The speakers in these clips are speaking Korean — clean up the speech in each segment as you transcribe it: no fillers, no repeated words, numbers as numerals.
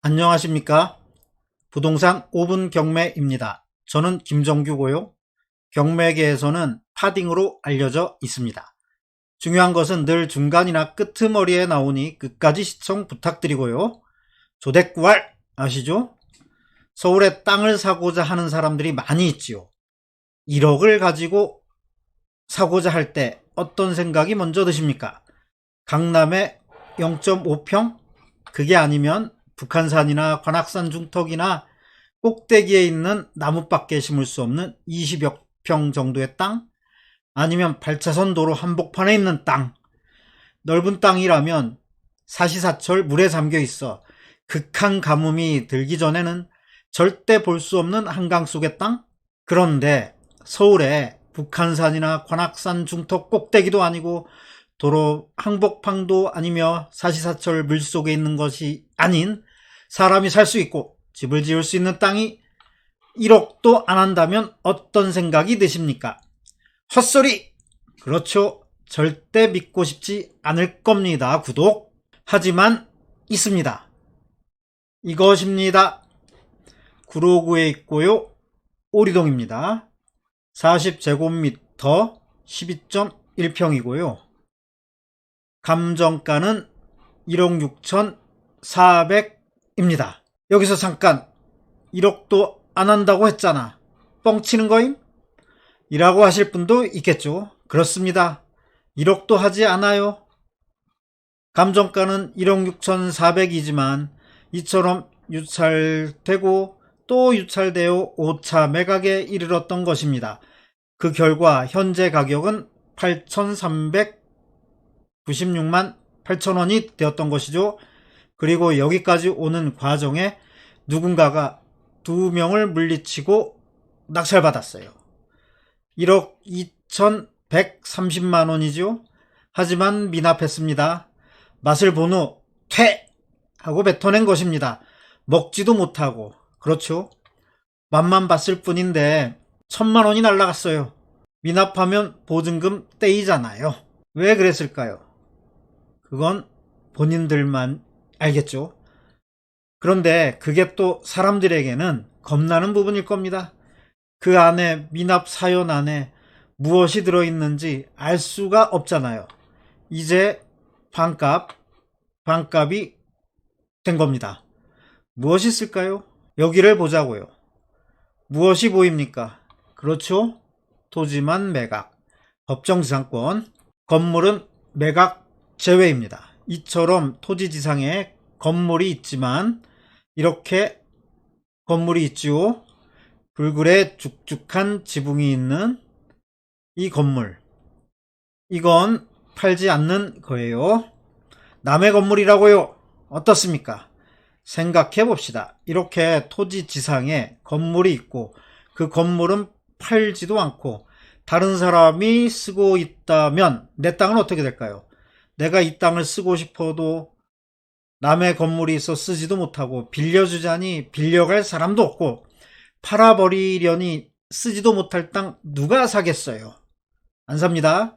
안녕하십니까? 부동산 5분 경매입니다. 저는 김정규고요. 경매계에서는 파딩으로 알려져 있습니다. 중요한 것은 늘 중간이나 끄트머리에 나오니 끝까지 시청 부탁드리고요. 조댓구알 아시죠? 서울에 땅을 사고자 하는 사람들이 많이 있지요. 1억을 가지고 사고자 할 때 어떤 생각이 먼저 드십니까? 강남에 0.5평? 그게 아니면 북한산이나 관악산 중턱이나 꼭대기에 있는 나뭇밖에 심을 수 없는 20여 평 정도의 땅? 아니면 8차선 도로 한복판에 있는 땅? 넓은 땅이라면 사시사철 물에 잠겨 있어 극한 가뭄이 들기 전에는 절대 볼 수 없는 한강 속의 땅? 그런데 서울에 북한산이나 관악산 중턱 꼭대기도 아니고 도로 한복판도 아니며 사시사철 물속에 있는 것이 아닌 사람이 살 수 있고 집을 지을 수 있는 땅이 1억도 안 한다면 어떤 생각이 드십니까? 헛소리! 그렇죠. 절대 믿고 싶지 않을 겁니다. 구독! 하지만 있습니다. 이것입니다. 구로구에 있고요. 오리동입니다. 40제곱미터 12.1평이고요. 감정가는 1억 6,400입니다. 여기서 잠깐 1억도 안 한다고 했잖아. 뻥치는 거임? 이라고 하실 분도 있겠죠. 그렇습니다. 1억도 하지 않아요. 감정가는 1억 6,400이지만 이처럼 유찰되고 또 유찰되어 5차 매각에 이르렀던 것입니다. 그 결과 현재 가격은 8,396만 8천원이 되었던 것이죠. 그리고 여기까지 오는 과정에 누군가가 2명을 물리치고 낙찰받았어요. 1억 2,130만원이죠. 하지만 미납했습니다. 맛을 본 후 퇴! 하고 뱉어낸 것입니다. 먹지도 못하고. 그렇죠. 맛만 봤을 뿐인데 1,000만원이 날라갔어요. 미납하면 보증금 떼이잖아요. 왜 그랬을까요? 그건 본인들만 알겠죠. 그런데 그게 또 사람들에게는 겁나는 부분일 겁니다. 그 안에 미납 사연 안에 무엇이 들어있는지 알 수가 없잖아요. 이제 반값이 된 겁니다. 무엇이 있을까요? 여기를 보자고요. 무엇이 보입니까? 그렇죠? 토지만 매각, 법정지상권, 건물은 매각 제외입니다. 이처럼 토지지상에 건물이 있지만 이렇게 건물이 있지요. 불굴에 죽죽한 지붕이 있는 이 건물, 이건 팔지 않는 거예요. 남의 건물이라고요. 어떻습니까? 생각해 봅시다. 이렇게 토지지상에 건물이 있고 그 건물은 팔지도 않고 다른 사람이 쓰고 있다면 내 땅은 어떻게 될까요? 내가 이 땅을 쓰고 싶어도 남의 건물이 있어 쓰지도 못하고 빌려주자니 빌려갈 사람도 없고 팔아버리려니 쓰지도 못할 땅 누가 사겠어요? 안 삽니다.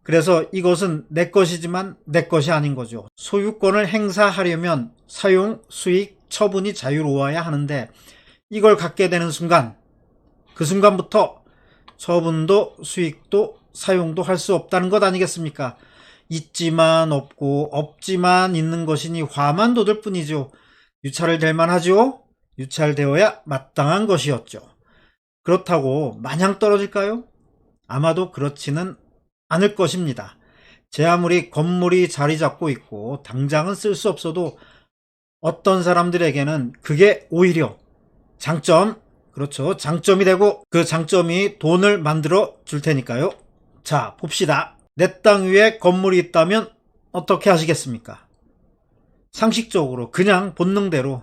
그래서 이것은 내 것이지만 내 것이 아닌 거죠. 소유권을 행사하려면 사용, 수익, 처분이 자유로워야 하는데 이걸 갖게 되는 순간, 그 순간부터 처분도 수익도 사용도 할 수 없다는 것 아니겠습니까? 있지만 없고 없지만 있는 것이니 화만 돋을 뿐이죠. 유찰을 될 만하죠? 유찰되어야 마땅한 것이었죠. 그렇다고 마냥 떨어질까요? 아마도 그렇지는 않을 것입니다. 제 아무리 건물이 자리 잡고 있고 당장은 쓸 수 없어도 어떤 사람들에게는 그게 오히려 장점, 그렇죠, 장점이 되고 그 장점이 돈을 만들어 줄 테니까요. 자, 봅시다. 내 땅 위에 건물이 있다면 어떻게 하시겠습니까? 상식적으로 그냥 본능대로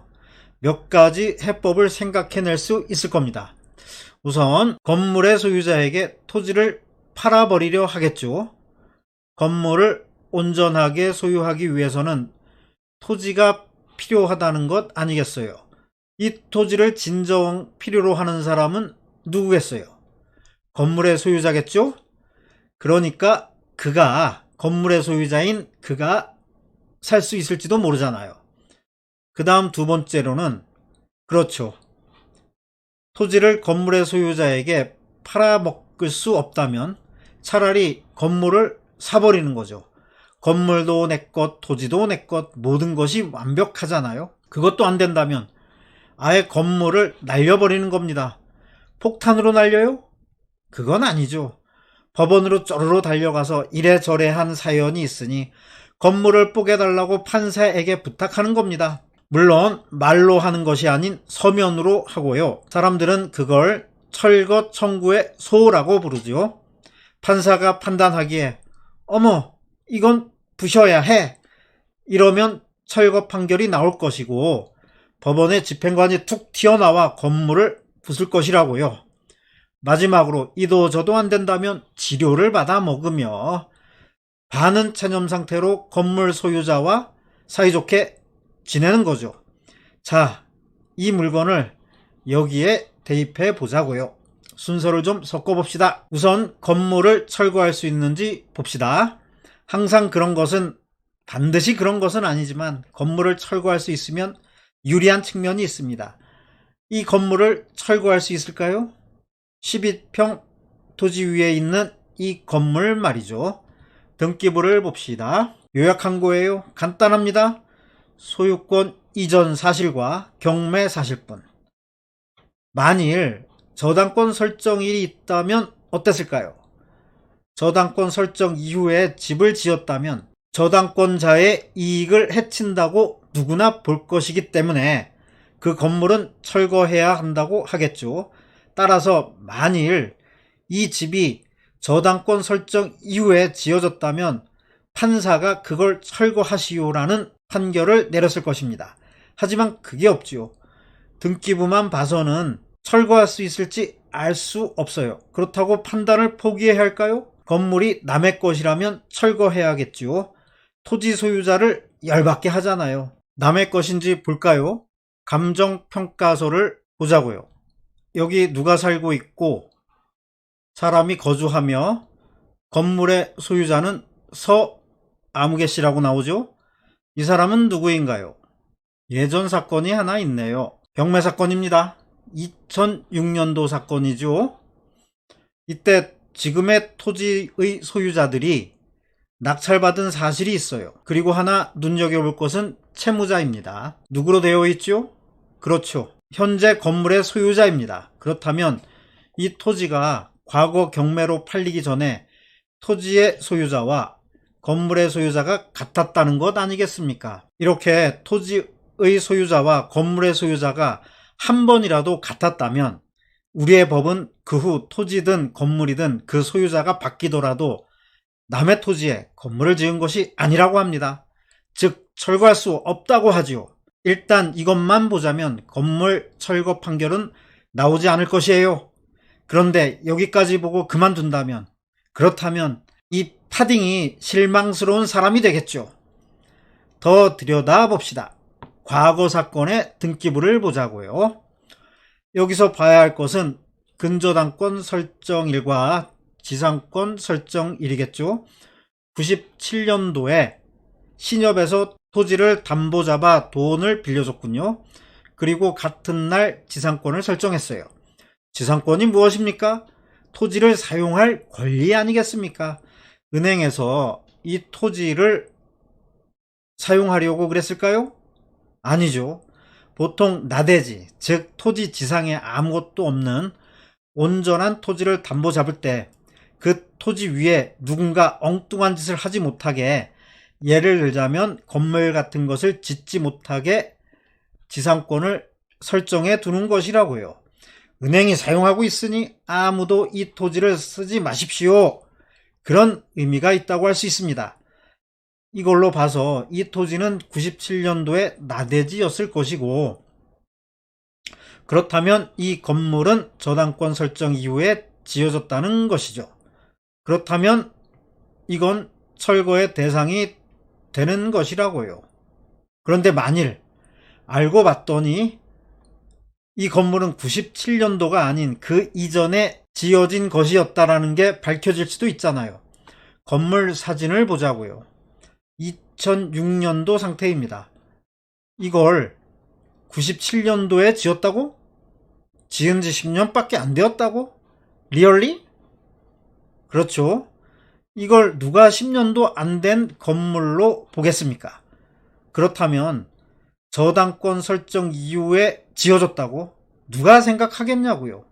몇 가지 해법을 생각해낼 수 있을 겁니다. 우선 건물의 소유자에게 토지를 팔아버리려 하겠죠. 건물을 온전하게 소유하기 위해서는 토지가 필요하다는 것 아니겠어요? 이 토지를 진정 필요로 하는 사람은 누구겠어요? 건물의 소유자겠죠? 그러니까 건물의 소유자인 그가 살 수 있을지도 모르잖아요. 그 다음 두 번째로는, 그렇죠, 토지를 건물의 소유자에게 팔아먹을 수 없다면 차라리 건물을 사버리는 거죠. 건물도 내 것, 토지도 내 것, 모든 것이 완벽하잖아요. 그것도 안 된다면 아예 건물을 날려버리는 겁니다. 폭탄으로 날려요? 그건 아니죠. 법원으로 쪼르르 달려가서 이래저래 한 사연이 있으니 건물을 뽀개달라고 판사에게 부탁하는 겁니다. 물론 말로 하는 것이 아닌 서면으로 하고요. 사람들은 그걸 철거 청구의 소라고 부르죠. 판사가 판단하기에 어머 이건 부셔야 해 이러면 철거 판결이 나올 것이고 법원의 집행관이 툭 튀어나와 건물을 부술 것이라고요. 마지막으로 이도저도 안 된다면 치료를 받아 먹으며 반은 체념 상태로 건물 소유자와 사이좋게 지내는 거죠. 자, 이 물건을 여기에 대입해 보자고요. 순서를 좀 섞어봅시다. 우선 건물을 철거할 수 있는지 봅시다. 항상 반드시 그런 것은 아니지만 건물을 철거할 수 있으면 유리한 측면이 있습니다. 이 건물을 철거할 수 있을까요? 12평 토지 위에 있는 이 건물 말이죠. 등기부를 봅시다. 요약한 거예요. 간단합니다. 소유권 이전 사실과 경매 사실뿐. 만일 저당권 설정일이 있다면 어땠을까요? 저당권 설정 이후에 집을 지었다면 저당권자의 이익을 해친다고 누구나 볼 것이기 때문에 그 건물은 철거해야 한다고 하겠죠. 따라서 만일 이 집이 저당권 설정 이후에 지어졌다면 판사가 그걸 철거하시오라는 판결을 내렸을 것입니다. 하지만 그게 없지요. 등기부만 봐서는 철거할 수 있을지 알 수 없어요. 그렇다고 판단을 포기해야 할까요? 건물이 남의 것이라면 철거해야겠지요. 토지 소유자를 열받게 하잖아요. 남의 것인지 볼까요? 감정평가서를 보자고요. 여기 누가 살고 있고 사람이 거주하며 건물의 소유자는 서 아무개 씨라고 나오죠. 이 사람은 누구인가요? 예전 사건이 하나 있네요. 경매 사건입니다. 2006년도 사건이죠. 이때 지금의 토지의 소유자들이 낙찰받은 사실이 있어요. 그리고 하나 눈여겨볼 것은 채무자입니다. 누구로 되어 있죠? 그렇죠. 현재 건물의 소유자입니다. 그렇다면 이 토지가 과거 경매로 팔리기 전에 토지의 소유자와 건물의 소유자가 같았다는 것 아니겠습니까? 이렇게 토지의 소유자와 건물의 소유자가 한 번이라도 같았다면 우리의 법은 그 후 토지든 건물이든 그 소유자가 바뀌더라도 남의 토지에 건물을 지은 것이 아니라고 합니다. 즉 철거할 수 없다고 하지요. 일단 이것만 보자면 건물 철거 판결은 나오지 않을 것이에요. 그런데 여기까지 보고 그만둔다면, 그렇다면 이 파딩이 실망스러운 사람이 되겠죠. 더 들여다봅시다. 과거 사건의 등기부를 보자고요. 여기서 봐야 할 것은 근저당권 설정일과 지상권 설정일이겠죠. 97년도에 신협에서 토지를 담보 잡아 돈을 빌려줬군요. 그리고 같은 날 지상권을 설정했어요. 지상권이 무엇입니까? 토지를 사용할 권리 아니겠습니까? 은행에서 이 토지를 사용하려고 그랬을까요? 아니죠. 보통 나대지, 즉 토지 지상에 아무것도 없는 온전한 토지를 담보 잡을 때 그 토지 위에 누군가 엉뚱한 짓을 하지 못하게, 예를 들자면 건물 같은 것을 짓지 못하게 지상권을 설정해 두는 것이라고요. 은행이 사용하고 있으니 아무도 이 토지를 쓰지 마십시오. 그런 의미가 있다고 할 수 있습니다. 이걸로 봐서 이 토지는 97년도에 나대지였을 것이고, 그렇다면 이 건물은 저당권 설정 이후에 지어졌다는 것이죠. 그렇다면 이건 철거의 대상이 되는 것이라고요. 그런데 만일 알고 봤더니 이 건물은 97년도가 아닌 그 이전에 지어진 것이었다라는 게 밝혀질 수도 있잖아요. 건물 사진을 보자고요. 2006년도 상태입니다. 이걸 97년도에 지었다고? 지은 지 10년밖에 안 되었다고? 리얼리? 그렇죠. 이걸 누가 10년도 안 된 건물로 보겠습니까? 그렇다면 저당권 설정 이후에 지어졌다고 누가 생각하겠냐고요.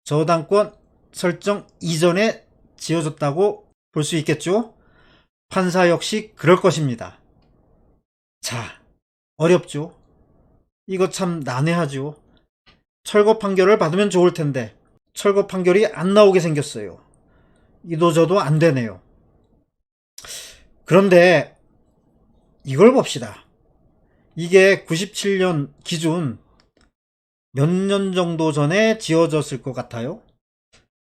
저당권 설정 이전에 지어졌다고 볼 수 있겠죠? 판사 역시 그럴 것입니다. 자, 어렵죠? 이거 참 난해하죠? 철거 판결을 받으면 좋을 텐데 철거 판결이 안 나오게 생겼어요. 이도저도 안 되네요. 그런데 이걸 봅시다. 이게 97년 기준 몇 년 정도 전에 지어졌을 것 같아요?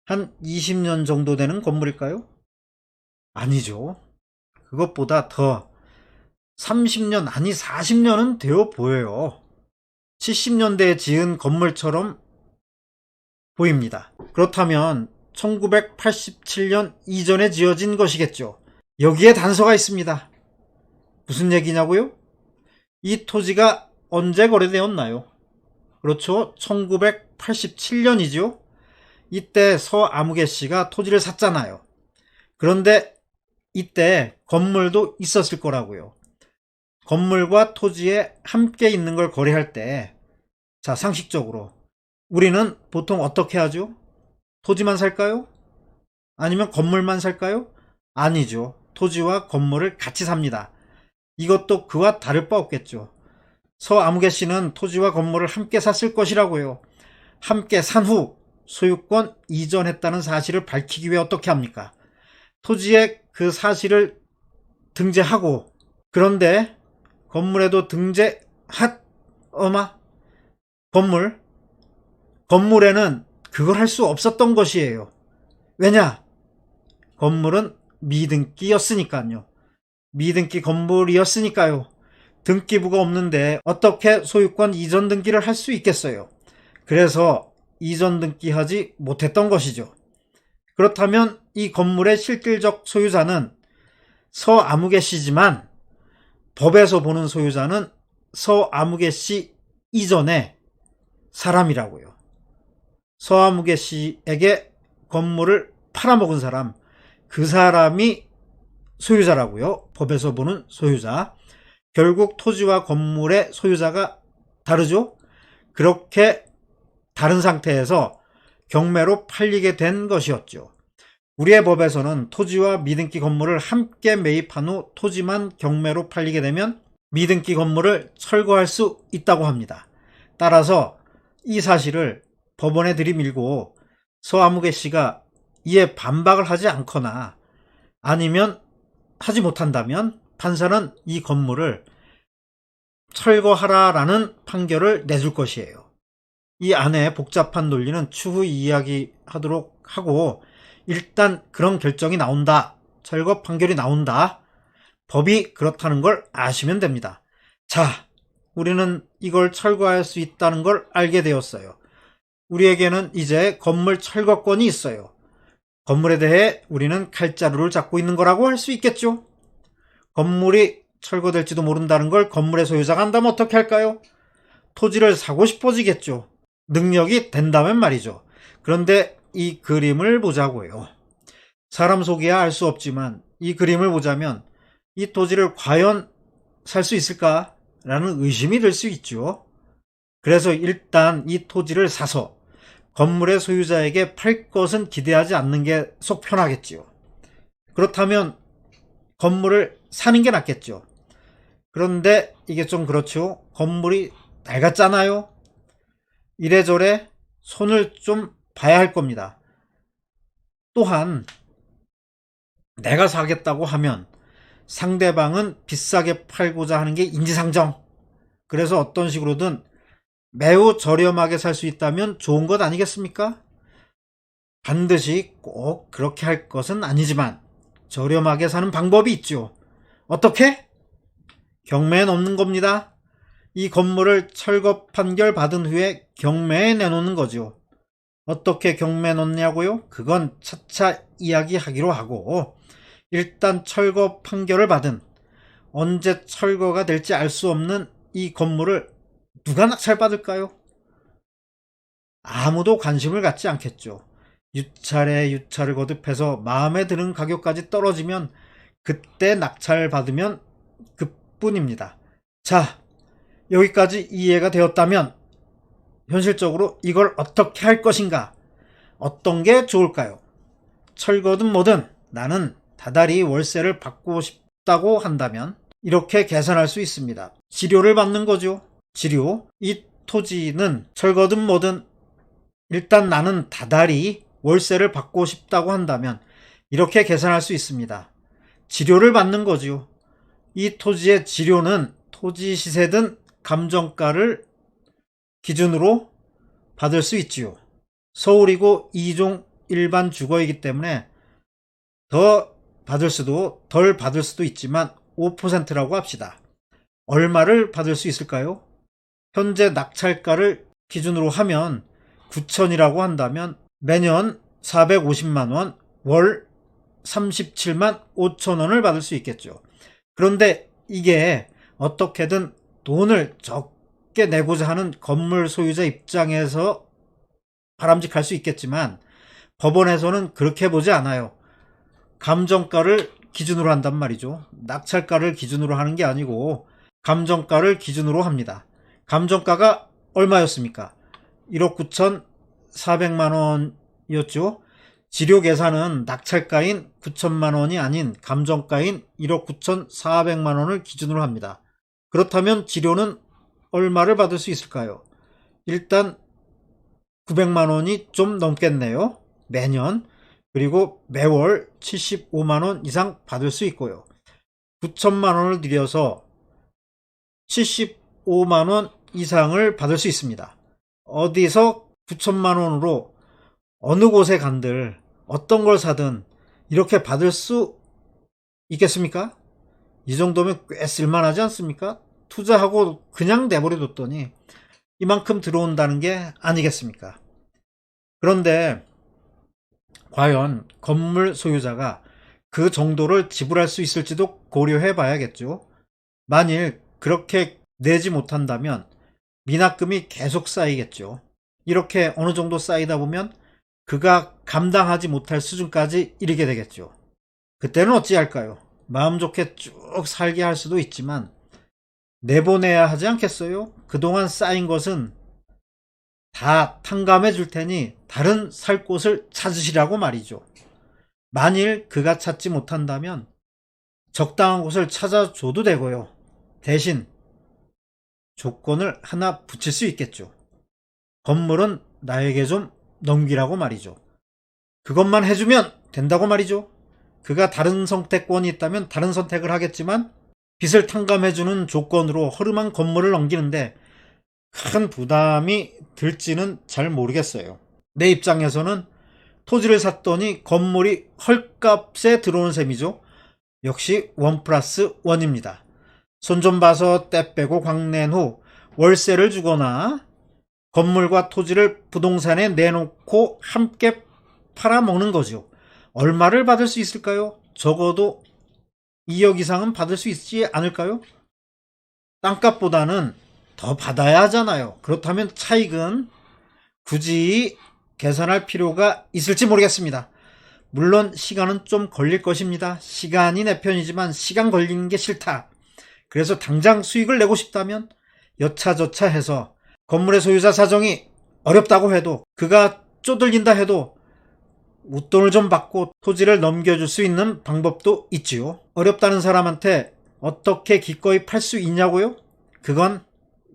한 20년 정도 되는 건물일까요? 아니죠. 그것보다 더 30년 아니 40년은 되어 보여요. 70년대에 지은 건물처럼 보입니다. 그렇다면 1987년 이전에 지어진 것이겠죠. 여기에 단서가 있습니다. 무슨 얘기냐고요? 이 토지가 언제 거래되었나요? 그렇죠. 1987년이죠. 이때 서아무개 씨가 토지를 샀잖아요. 그런데 이때 건물도 있었을 거라고요. 건물과 토지에 함께 있는 걸 거래할 때, 자, 상식적으로 우리는 보통 어떻게 하죠? 토지만 살까요? 아니면 건물만 살까요? 아니죠. 토지와 건물을 같이 삽니다. 이것도 그와 다를 바 없겠죠. 서아무개 씨는 토지와 건물을 함께 샀을 것이라고요. 함께 산 후 소유권 이전했다는 사실을 밝히기 위해 어떻게 합니까? 토지에 그 사실을 등재하고, 그런데 건물에도 건물에는 그걸 할 수 없었던 것이에요. 왜냐? 건물은 미등기였으니까요. 미등기 건물이었으니까요. 등기부가 없는데 어떻게 소유권 이전 등기를 할 수 있겠어요? 그래서 이전 등기하지 못했던 것이죠. 그렇다면 이 건물의 실질적 소유자는 서아무개 씨지만 법에서 보는 소유자는 서아무개 씨 이전의 사람이라고요. 서아무개 씨에게 건물을 팔아먹은 사람, 그 사람이 소유자라고요. 법에서 보는 소유자. 결국 토지와 건물의 소유자가 다르죠. 그렇게 다른 상태에서 경매로 팔리게 된 것이었죠. 우리의 법에서는 토지와 미등기 건물을 함께 매입한 후 토지만 경매로 팔리게 되면 미등기 건물을 철거할 수 있다고 합니다. 따라서 이 사실을 법원에 들이밀고 서아무개 씨가 이에 반박을 하지 않거나 아니면 하지 못한다면 판사는 이 건물을 철거하라라는 판결을 내줄 것이에요. 이 안에 복잡한 논리는 추후 이야기하도록 하고, 일단 그런 결정이 나온다. 철거 판결이 나온다. 법이 그렇다는 걸 아시면 됩니다. 자, 우리는 이걸 철거할 수 있다는 걸 알게 되었어요. 우리에게는 이제 건물 철거권이 있어요. 건물에 대해 우리는 칼자루를 잡고 있는 거라고 할 수 있겠죠. 건물이 철거될지도 모른다는 걸 건물의 소유자가 안다면 어떻게 할까요? 토지를 사고 싶어지겠죠. 능력이 된다면 말이죠. 그런데 이 그림을 보자고요. 사람 속이야 알 수 없지만 이 그림을 보자면 이 토지를 과연 살 수 있을까? 라는 의심이 들 수 있죠. 그래서 일단 이 토지를 사서 건물의 소유자에게 팔 것은 기대하지 않는 게 속 편하겠지요. 그렇다면 건물을 사는 게 낫겠죠. 그런데 이게 좀 그렇죠. 건물이 낡았잖아요. 이래저래 손을 좀 봐야 할 겁니다. 또한 내가 사겠다고 하면 상대방은 비싸게 팔고자 하는 게 인지상정. 그래서 어떤 식으로든 매우 저렴하게 살 수 있다면 좋은 것 아니겠습니까? 반드시 꼭 그렇게 할 것은 아니지만 저렴하게 사는 방법이 있죠. 어떻게? 경매에 넣는 겁니다. 이 건물을 철거 판결 받은 후에 경매에 내놓는 거죠. 어떻게 경매에 넣냐고요? 그건 차차 이야기하기로 하고, 일단 철거 판결을 받은, 언제 철거가 될지 알 수 없는 이 건물을 누가 낙찰받을까요? 아무도 관심을 갖지 않겠죠. 유찰에 유찰을 거듭해서 마음에 드는 가격까지 떨어지면 그때 낙찰받으면 그뿐입니다. 자, 여기까지 이해가 되었다면 현실적으로 이걸 어떻게 할 것인가? 어떤 게 좋을까요? 철거든 뭐든 나는 다달이 월세를 받고 싶다고 한다면 이렇게 계산할 수 있습니다. 지료를 받는 거죠. 지료. 이 토지는 철거든 뭐든 일단 나는 다달이 월세를 받고 싶다고 한다면 이렇게 계산할 수 있습니다. 지료를 받는 거죠. 이 토지의 지료는 토지 시세든 감정가를 기준으로 받을 수 있지요. 서울이고 2종 일반 주거이기 때문에 더 받을 수도 덜 받을 수도 있지만 5%라고 합시다. 얼마를 받을 수 있을까요? 현재 낙찰가를 기준으로 하면 9천이라고 한다면 매년 450만원, 월 37만 5천원을 받을 수 있겠죠. 그런데 이게 어떻게든 돈을 적게 내고자 하는 건물 소유자 입장에서 바람직할 수 있겠지만 법원에서는 그렇게 보지 않아요. 감정가를 기준으로 한단 말이죠. 낙찰가를 기준으로 하는 게 아니고 감정가를 기준으로 합니다. 감정가가 얼마였습니까? 1억 9,400만원이었죠. 지료 계산은 낙찰가인 9천만원이 아닌 감정가인 1억 9,400만원을 기준으로 합니다. 그렇다면 지료는 얼마를 받을 수 있을까요? 일단 900만원이 좀 넘겠네요. 매년. 그리고 매월 75만원 이상 받을 수 있고요. 9천만원을 들여서 75만원 이상을 받을 수 있습니다. 어디서 9천만원으로 어느 곳에 간들 어떤 걸 사든 이렇게 받을 수 있겠습니까? 이 정도면 꽤 쓸만하지 않습니까? 투자하고 그냥 내버려뒀더니 이만큼 들어온다는 게 아니겠습니까? 그런데 과연 건물 소유자가 그 정도를 지불할 수 있을지도 고려해 봐야겠죠. 만일 그렇게 내지 못한다면 미납금이 계속 쌓이겠죠. 이렇게 어느 정도 쌓이다 보면 그가 감당하지 못할 수준까지 이르게 되겠죠. 그때는 어찌할까요? 마음 좋게 쭉 살게 할 수도 있지만 내보내야 하지 않겠어요? 그동안 쌓인 것은 다 탕감해 줄 테니 다른 살 곳을 찾으시라고 말이죠. 만일 그가 찾지 못한다면 적당한 곳을 찾아줘도 되고요. 대신 조건을 하나 붙일 수 있겠죠. 건물은 나에게 좀 넘기라고 말이죠. 그것만 해주면 된다고 말이죠. 그가 다른 선택권이 있다면 다른 선택을 하겠지만 빚을 탕감해주는 조건으로 허름한 건물을 넘기는데 큰 부담이 들지는 잘 모르겠어요. 내 입장에서는 토지를 샀더니 건물이 헐값에 들어온 셈이죠. 역시 1+1입니다. 손 좀 봐서 때 빼고 광낸 후 월세를 주거나 건물과 토지를 부동산에 내놓고 함께 팔아먹는 거죠. 얼마를 받을 수 있을까요? 적어도 2억 이상은 받을 수 있지 않을까요? 땅값보다는 더 받아야 하잖아요. 그렇다면 차익은 굳이 계산할 필요가 있을지 모르겠습니다. 물론 시간은 좀 걸릴 것입니다. 시간이 내 편이지만 시간 걸리는 게 싫다. 그래서 당장 수익을 내고 싶다면 여차저차 해서 건물의 소유자 사정이 어렵다고 해도 그가 쪼들린다 해도 웃돈을 좀 받고 토지를 넘겨줄 수 있는 방법도 있지요. 어렵다는 사람한테 어떻게 기꺼이 팔 수 있냐고요? 그건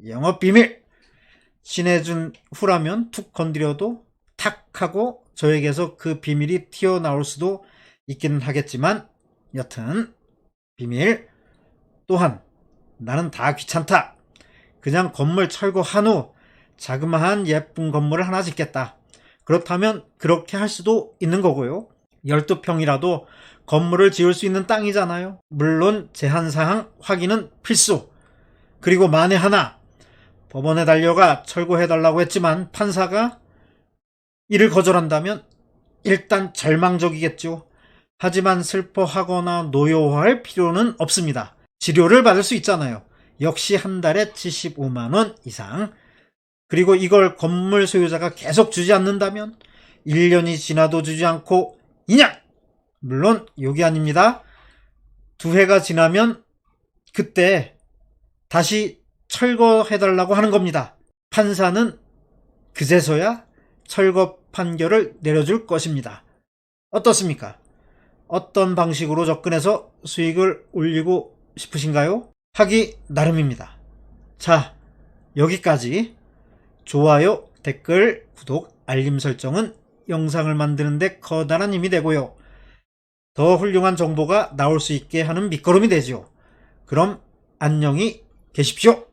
영업비밀. 친해준 후라면 툭 건드려도 탁 하고 저에게서 그 비밀이 튀어나올 수도 있기는 하겠지만 여튼 비밀. 또한 나는 다 귀찮다. 그냥 건물 철거한 후 자그마한 예쁜 건물을 하나 짓겠다. 그렇다면 그렇게 할 수도 있는 거고요. 12평이라도 건물을 지을 수 있는 땅이잖아요. 물론 제한사항 확인은 필수. 그리고 만에 하나 법원에 달려가 철거해달라고 했지만 판사가 이를 거절한다면 일단 절망적이겠죠. 하지만 슬퍼하거나 노여워할 필요는 없습니다. 치료를 받을 수 있잖아요. 역시 한 달에 75만원 이상. 그리고 이걸 건물 소유자가 계속 주지 않는다면 1년이 지나도 주지 않고 인양! 물론 욕이 아닙니다. 2해가 지나면 그때 다시 철거해달라고 하는 겁니다. 판사는 그제서야 철거 판결을 내려줄 것입니다. 어떻습니까? 어떤 방식으로 접근해서 수익을 올리고 싶으신가요? 하기 나름입니다. 자, 여기까지. 좋아요, 댓글, 구독, 알림 설정은 영상을 만드는데 커다란 힘이 되고요. 더 훌륭한 정보가 나올 수 있게 하는 밑거름이 되죠. 그럼 안녕히 계십시오.